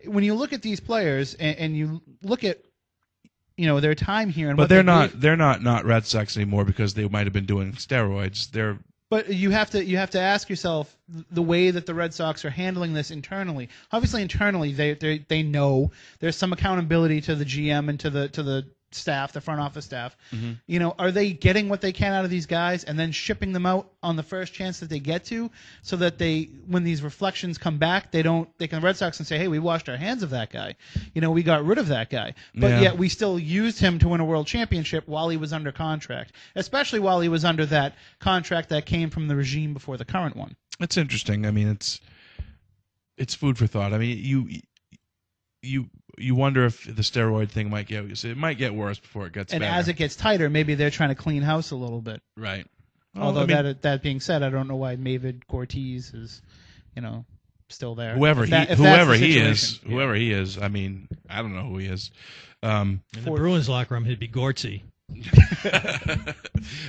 when you look at these players and you look at their time here, and but what they're not Red Sox anymore because they might have been doing steroids. But you have to ask yourself the way that the Red Sox are handling this internally. Obviously, internally they know there's some accountability to the GM and to the staff, the front office staff. Mm-hmm. Are they getting what they can out of these guys and then shipping them out on the first chance that they get to, so that when these reflections come back, they can the Red Sox and say, hey, we washed our hands of that guy. We got rid of that guy, but yet we still used him to win a world championship while he was under contract, especially while he was under that contract that came from the regime before the current one. It's interesting. I mean, it's food for thought. I mean, you wonder if the steroid thing might get worse before it gets better. And as it gets tighter, maybe they're trying to clean house a little bit. Right. Although that being said, I don't know why Mavid Cortez is, still there. Whoever he is. I mean, I don't know who he is. In the Bruins locker room, he'd be Gortzy.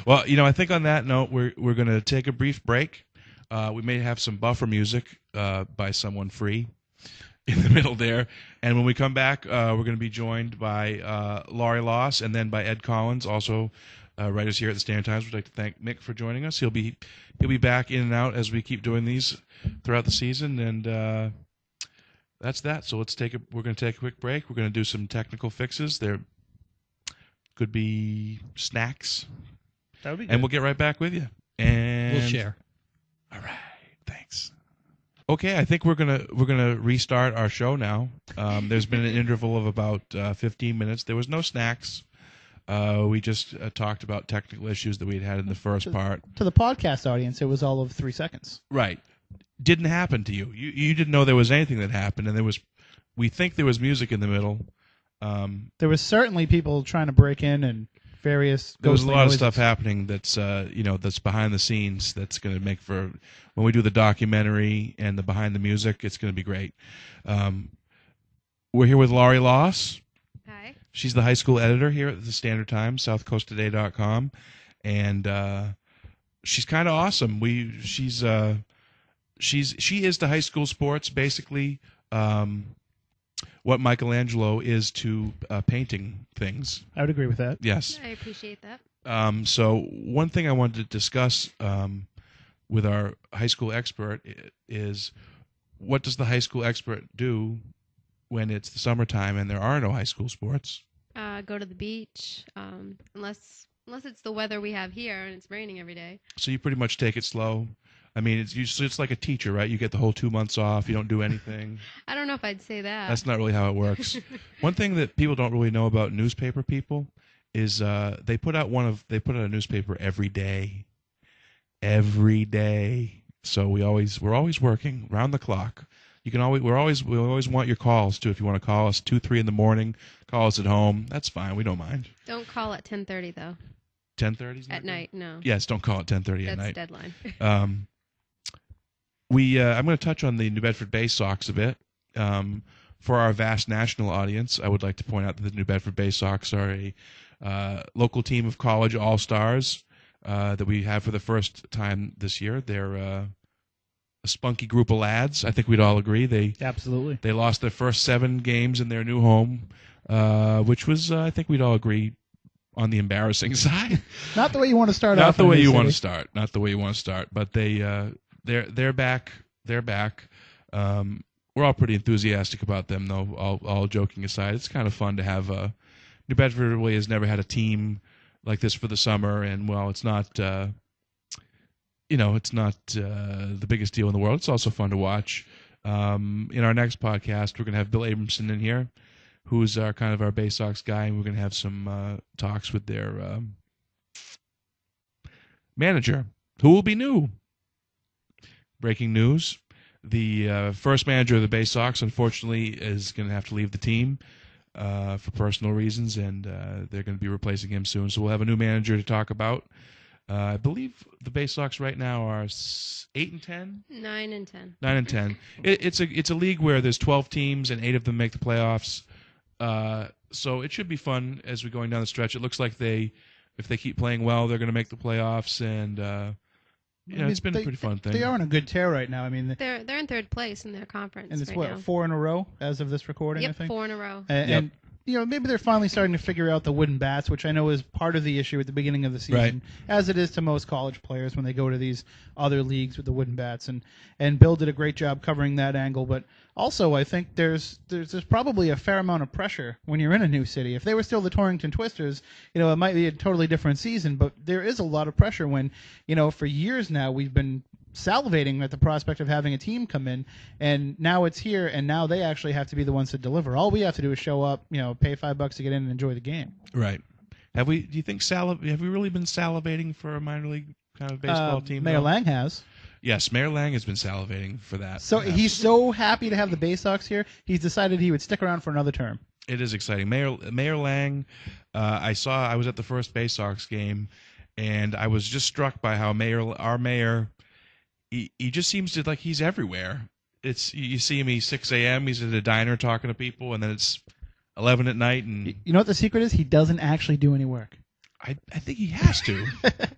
Well, I think on that note, we're going to take a brief break. We may have some buffer music by someone free in the middle there. And when we come back, we're going to be joined by Laurie Loss and then by Ed Collins, also writers here at the Standard Times. We'd like to thank Mick for joining us. He'll be back in and out as we keep doing these throughout the season, and that's that. So we're going to take a quick break. We're going to do some technical fixes. There could be snacks. That would be good. And we'll get right back with you. And we'll share. All right. Thanks. Okay, I think we're gonna restart our show now. There's been an interval of about 15 minutes. There was no snacks. We just talked about technical issues that we'd had in the first part. To the podcast audience, it was all of 3 seconds. Right. Didn't happen to you. You didn't know there was anything that happened, and we think there was music in the middle. There was certainly people trying to break in and various. There was a lot of stuff happening that's that's behind the scenes. That's going to make for when we do the documentary and the behind the music. It's going to be great. We're here with Laurie Loss. Hi. She's the high school editor here at the Standard Times, SouthCoastToday.com, and she's kind of awesome. She is to high school sports basically what Michelangelo is to painting things. I would agree with that. Yes. I appreciate that. So one thing I wanted to discuss with our high school expert is what does the high school expert do when it's the summertime and there are no high school sports? Go to the beach, unless it's the weather we have here and it's raining every day. So you pretty much take it slow. I mean, it's like a teacher, right? You get the whole 2 months off. You don't do anything. I don't know if I'd say that. That's not really how it works. One thing that people don't really know about newspaper people is they put out a newspaper every day. Every day. So we're always working round the clock. We always want your calls too. If you want to call us 2-3 in the morning, call us at home. That's fine. We don't mind. Don't call at 10:30 though. 10:30 at night? No. Yes, don't call at 10:30 at night. That's deadline. I'm going to touch on the New Bedford Bay Sox a bit. For our vast national audience, I would like to point out that the New Bedford Bay Sox are a local team of college all-stars that we have for the first time this year. They're a spunky group of lads. I think we'd all agree. Absolutely. They lost their first 7 games in their new home, which was, I think we'd all agree, on the embarrassing side. Not the way you want to start off. Not the way you want to start. Not the way you want to start. But they're back. They're back. We're all pretty enthusiastic about them, though. All joking aside, it's kind of fun to have. New Bedford really has never had a team like this for the summer, and it's not. It's not the biggest deal in the world. It's also fun to watch. In our next podcast, we're going to have Bill Abramson in here, who's kind of our Bay Sox guy, and we're going to have some talks with their manager, who will be new. Breaking news. The first manager of the Bay Sox, unfortunately, is going to have to leave the team for personal reasons, and they're going to be replacing him soon. So we'll have a new manager to talk about. I believe the Bay Sox right now are 8-10? 9-10. 9-10. It's a league where there's 12 teams, and 8 of them make the playoffs. So it should be fun as we're going down the stretch. It looks like if they keep playing well, they're going to make the playoffs, and it's been a pretty fun thing. They are on a good tear right now. I mean, they're in third place in their conference. And it's right what, now. 4 in a row as of this recording. Yep, I think 4 in a row. And maybe they're finally starting to figure out the wooden bats, which I know is part of the issue at the beginning of the season, Right. as it is to most college players when they go to these other leagues with the wooden bats. And Bill did a great job covering that angle. But also, I think there's probably a fair amount of pressure when you're in a new city. If they were still the Torrington Twisters, it might be a totally different season. But there is a lot of pressure when, for years now we've been salivating at the prospect of having a team come in, and now it's here, and now they actually have to be the ones to deliver. All we have to do is show up, pay $5 to get in and enjoy the game. Right. Do you think have we really been salivating for a minor league kind of baseball team? Mayor Lang has. Yes, Mayor Lang has been salivating for that. So he's so happy to have the Bay Sox here, he's decided he would stick around for another term. It is exciting. Mayor Lang, I was at the first Bay Sox game, and I was just struck by how our mayor, he just seems to, like, he's everywhere. You see him, he's 6 a.m., he's at a diner talking to people, and then it's 11 at night. And you know what the secret is? He doesn't actually do any work. I think he has to.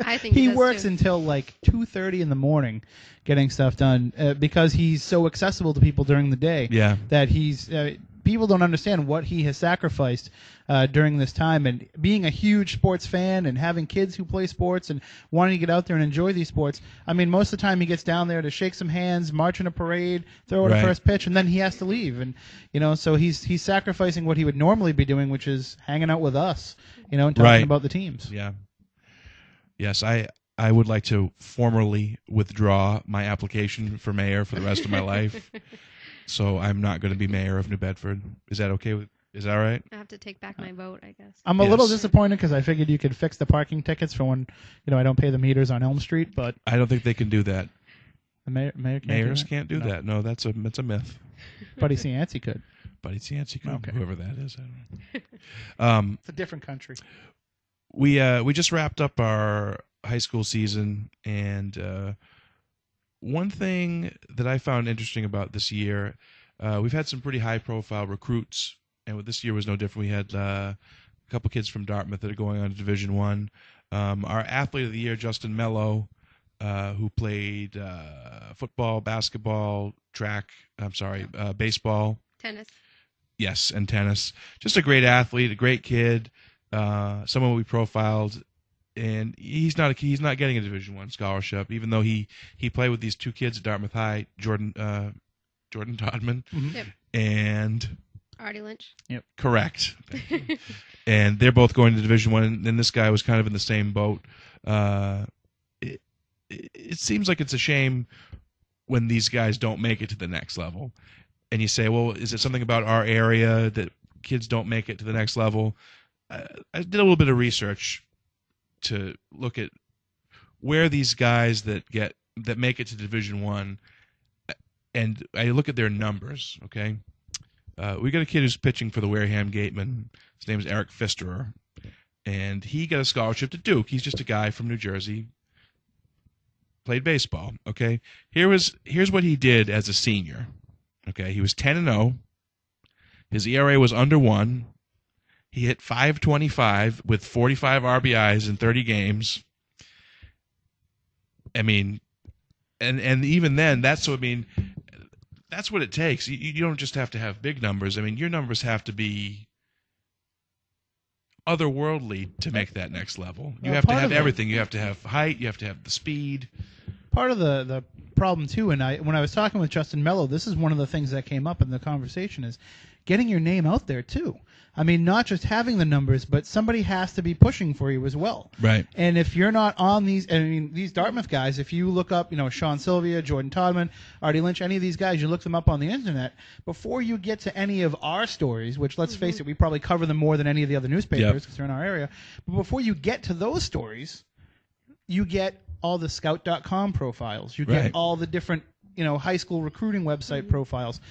I think he does works too. until like 2:30 in the morning getting stuff done because he's so accessible to people during the day. Yeah. That people don't understand what he has sacrificed during this time, and being a huge sports fan and having kids who play sports and wanting to get out there and enjoy these sports. I mean, most of the time he gets down there to shake some hands, march in a parade, throw out a first pitch, and then he has to leave. And so he's sacrificing what he would normally be doing, which is hanging out with us, and talking about the teams. Yeah. Yes, I would like to formally withdraw my application for mayor for the rest of my life. So I'm not going to be mayor of New Bedford. Is that okay? Is that all right? I have to take back my vote, I guess. I'm a little disappointed because I figured you could fix the parking tickets for when I don't pay the meters on Elm Street, but I don't think they can do that. The mayors Can't do that. No, that's a myth. Buddy Cianci could. Buddy Cianci could. Okay. Whoever that is. I don't know. It's a different country. We just wrapped up our high school season, and one thing that I found interesting about this year, we've had some pretty high-profile recruits, and this year was no different. We had a couple kids from Dartmouth that are going on to Division I. Our athlete of the year, Justin Mello, who played football, basketball, baseball. Tennis. Yes, and tennis. Just a great athlete, a great kid, someone we profiled. And he's not getting a Division I scholarship, even though he played with these two kids at Dartmouth High, Jordan Todman, Yep. And Artie Lynch. Yep. Correct. And they're both going to Division I, and this guy was kind of in the same boat. It seems like it's a shame when these guys don't make it to the next level. And you say, well, is it something about our area that kids don't make it to the next level? I did a little bit of research to look at where these guys that make it to Division I, and I look at their numbers. Okay, we got a kid who's pitching for the Wareham Gatemen. His name is Eric Pfisterer, and he got a scholarship to Duke. He's just a guy from New Jersey, played baseball. Okay, here's what he did as a senior. Okay, he was 10-0. His ERA was under 1. He hit .525 with 45 RBIs in 30 games. I mean, and even then, that's what it takes. You don't just have to have big numbers. I mean, your numbers have to be otherworldly to make that next level. You have to have everything. You have to have height. You have to have the speed. Part of the problem too, and when I was talking with Justin Mello, this is one of the things that came up in the conversation, is getting your name out there too. I mean, not just having the numbers, but somebody has to be pushing for you as well. Right. And if you're not on these Dartmouth guys, if you look up, Sean Sylvia, Jordan Todman, Artie Lynch, any of these guys, you look them up on the internet, before you get to any of our stories, which, let's face it, we probably cover them more than any of the other newspapers because they're in our area. But before you get to those stories, you get all the scout.com profiles. You get all the different high school recruiting website profiles,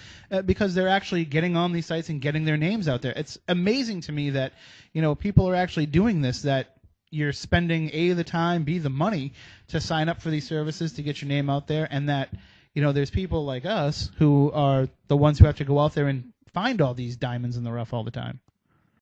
because they're actually getting on these sites and getting their names out there. It's amazing to me that people are actually doing this, that you're spending A, the time, B, the money to sign up for these services to get your name out there, and that there's people like us who are the ones who have to go out there and find all these diamonds in the rough all the time.